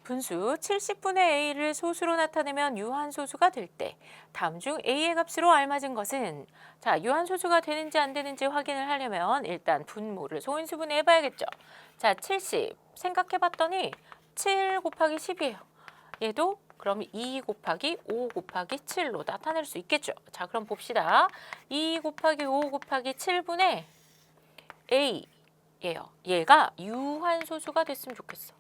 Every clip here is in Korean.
분수 70분의 a를 소수로 나타내면 유한소수가 될 때 다음 중 a의 값으로 알맞은 것은 자 유한소수가 되는지 안 되는지 확인을 하려면 일단 분모를 소인수분해 해봐야겠죠. 자 70 생각해봤더니 7 곱하기 10이에요. 얘도 그럼 2 곱하기 5 곱하기 7로 나타낼 수 있겠죠. 자 그럼 봅시다. 2 곱하기 5 곱하기 7분의 a예요. 얘가 유한소수가 됐으면 좋겠어.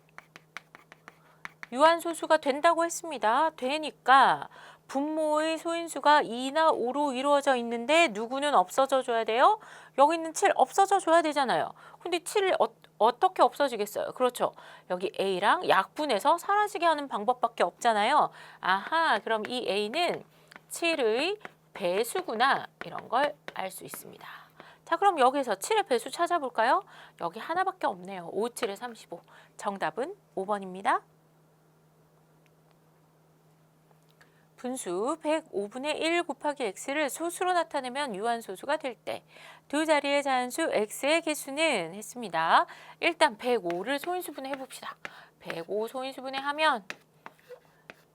유한소수가 된다고 했습니다. 되니까 분모의 소인수가 2나 5로 이루어져 있는데 누구는 없어져 줘야 돼요? 여기 있는 7 없어져 줘야 되잖아요. 근데 7 어떻게 없어지겠어요? 그렇죠. 여기 A랑 약분해서 사라지게 하는 방법밖에 없잖아요. 아하, 그럼 이 A는 7의 배수구나 이런 걸 알 수 있습니다. 자, 그럼 여기서 7의 배수 찾아볼까요? 여기 하나밖에 없네요. 5, 7에 35. 정답은 5번입니다. 분수 105분의 1 곱하기 x를 소수로 나타내면 유한소수가 될 때 두 자리의 자연수 x의 개수는 했습니다. 일단 105를 소인수분해 해봅시다. 105 소인수분해 하면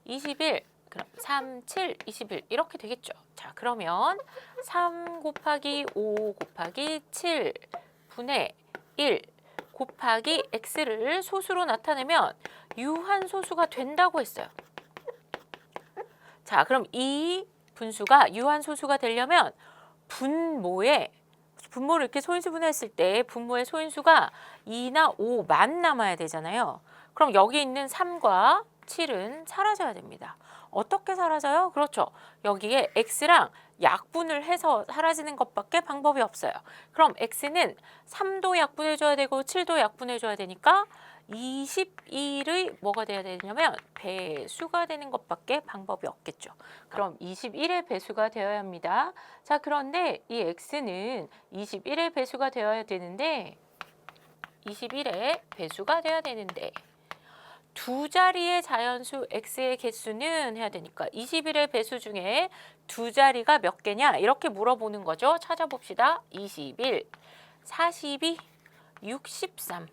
21, 그럼 3, 7, 21 이렇게 되겠죠. 자 그러면 3 곱하기 5 곱하기 7 분의 1 곱하기 x를 소수로 나타내면 유한소수가 된다고 했어요. 자, 그럼 이 분수가 유한소수가 되려면 분모를 이렇게 소인수분해했을 때 분모의 소인수가 2나 5만 남아야 되잖아요. 그럼 여기 있는 3과 7은 사라져야 됩니다. 어떻게 사라져요? 그렇죠. 여기에 x랑 약분을 해서 사라지는 것밖에 방법이 없어요. 그럼 x는 3도 약분해줘야 되고 7도 약분해줘야 되니까 21의 뭐가 돼야 되냐면 배수가 되는 것밖에 방법이 없겠죠. 그럼 21의 배수가 되어야 합니다. 자, 그런데 이 x는 21의 배수가 되어야 되는데 21의 배수가 돼야 되는데 두 자리의 자연수 x의 개수는 해야 되니까 21의 배수 중에 두 자리가 몇 개냐 이렇게 물어보는 거죠. 찾아봅시다. 21, 42, 63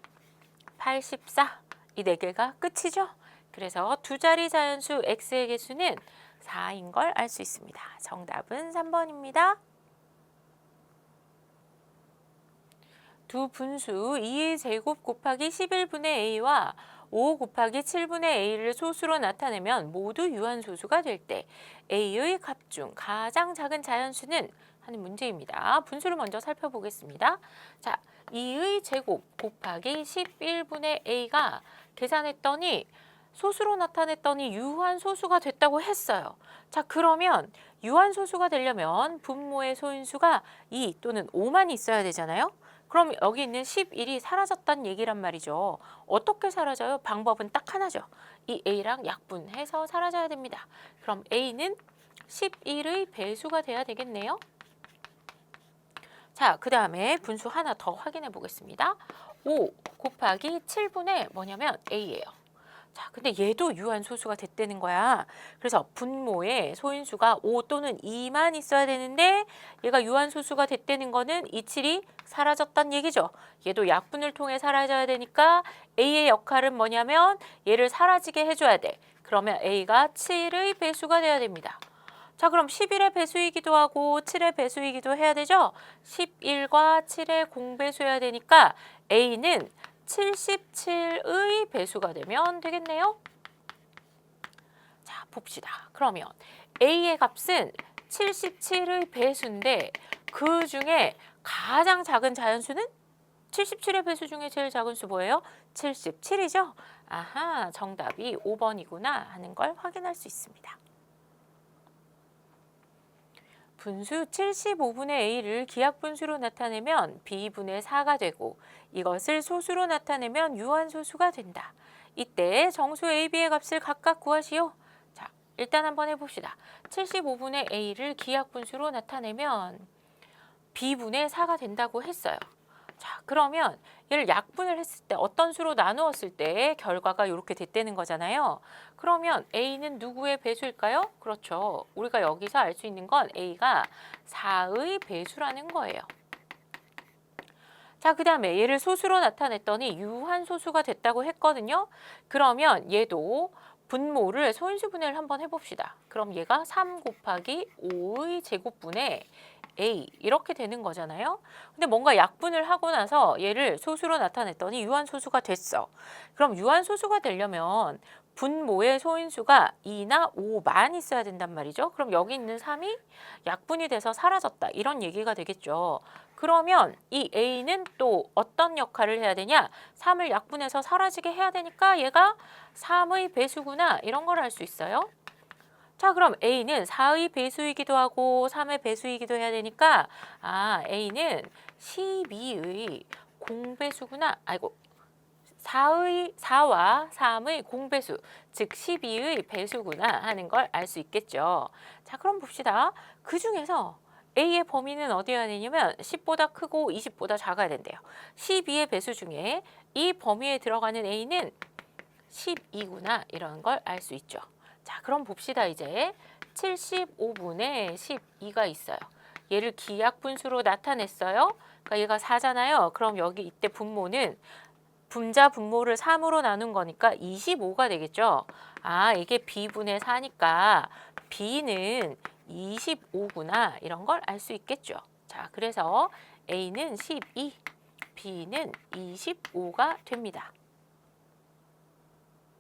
84, 이 네 개가 끝이죠. 그래서 두 자리 자연수 x의 개수는 4인 걸 알 수 있습니다. 정답은 3번입니다. 두 분수 2의 제곱 곱하기 11분의 a와 5 곱하기 7분의 a를 소수로 나타내면 모두 유한소수가 될 때 a의 값 중 가장 작은 자연수는 하는 문제입니다. 분수를 먼저 살펴보겠습니다. 자, 2의 제곱 곱하기 11분의 a가 계산했더니 소수로 나타냈더니 유한소수가 됐다고 했어요. 자, 그러면 유한소수가 되려면 분모의 소인수가 2 또는 5만 있어야 되잖아요. 그럼 여기 있는 11이 사라졌다는 얘기란 말이죠. 어떻게 사라져요? 방법은 딱 하나죠. 이 a랑 약분해서 사라져야 됩니다. 그럼 a는 11의 배수가 돼야 되겠네요. 자, 그 다음에 분수 하나 더 확인해 보겠습니다. 5 곱하기 7분의 뭐냐면 a예요. 자, 근데 얘도 유한소수가 됐다는 거야. 그래서 분모에 소인수가 5 또는 2만 있어야 되는데 얘가 유한소수가 됐다는 거는 이 7이 사라졌단 얘기죠. 얘도 약분을 통해 사라져야 되니까 a의 역할은 뭐냐면 얘를 사라지게 해줘야 돼. 그러면 a가 7의 배수가 돼야 됩니다. 자, 그럼 11의 배수이기도 하고 7의 배수이기도 해야 되죠. 11과 7의 공배수여야 되니까 a는 77의 배수가 되면 되겠네요. 자, 봅시다. 그러면 a의 값은 77의 배수인데 그 중에 가장 작은 자연수는 77의 배수 중에 제일 작은 수 뭐예요? 77이죠? 아하, 정답이 5번이구나 하는 걸 확인할 수 있습니다. 분수 75분의 a를 기하분수로 나타내면 b분의 4가 되고 이것을 소수로 나타내면 유한소수가 된다. 이때 정수 a, b의 값을 각각 구하시오. 자, 일단 한번 해봅시다. 75분의 a를 기하분수로 나타내면 b분의 4가 된다고 했어요. 자, 그러면 얘를 약분을 했을 때 어떤 수로 나누었을 때 결과가 이렇게 됐다는 거잖아요. 그러면 a는 누구의 배수일까요? 그렇죠. 우리가 여기서 알 수 있는 건 a가 4의 배수라는 거예요. 자, 그 다음에 얘를 소수로 나타냈더니 유한소수가 됐다고 했거든요. 그러면 얘도 분모를 소인수분해를 한번 해봅시다. 그럼 얘가 3 곱하기 5의 제곱분의 A 이렇게 되는 거잖아요. 근데 뭔가 약분을 하고 나서 얘를 소수로 나타냈더니 유한소수가 됐어. 그럼 유한소수가 되려면 분모의 소인수가 2나 5만 있어야 된단 말이죠. 그럼 여기 있는 3이 약분이 돼서 사라졌다. 이런 얘기가 되겠죠. 그러면 이 A는 또 어떤 역할을 해야 되냐? 3을 약분해서 사라지게 해야 되니까 얘가 3의 배수구나. 이런 걸 알 수 있어요. 자, 그럼 A는 4의 배수이기도 하고 3의 배수이기도 해야 되니까 A는 12의 공배수구나. 아이고. 4와 3의 공배수, 즉 12의 배수구나 하는 걸 알 수 있겠죠. 자, 그럼 봅시다. 그 중에서 A의 범위는 어디여야 되냐면 10보다 크고 20보다 작아야 된대요. 12의 배수 중에 이 범위에 들어가는 A는 12구나 이런 걸 알 수 있죠. 자, 그럼 봅시다. 이제 75분의 12가 있어요. 얘를 기약분수로 나타냈어요. 그러니까 얘가 4잖아요. 그럼 여기 이때 분모는 분자 분모를 3으로 나눈 거니까 25가 되겠죠. 이게 B분의 4니까 B는 25구나 이런 걸 알 수 있겠죠. 자, 그래서 A는 12, B는 25가 됩니다.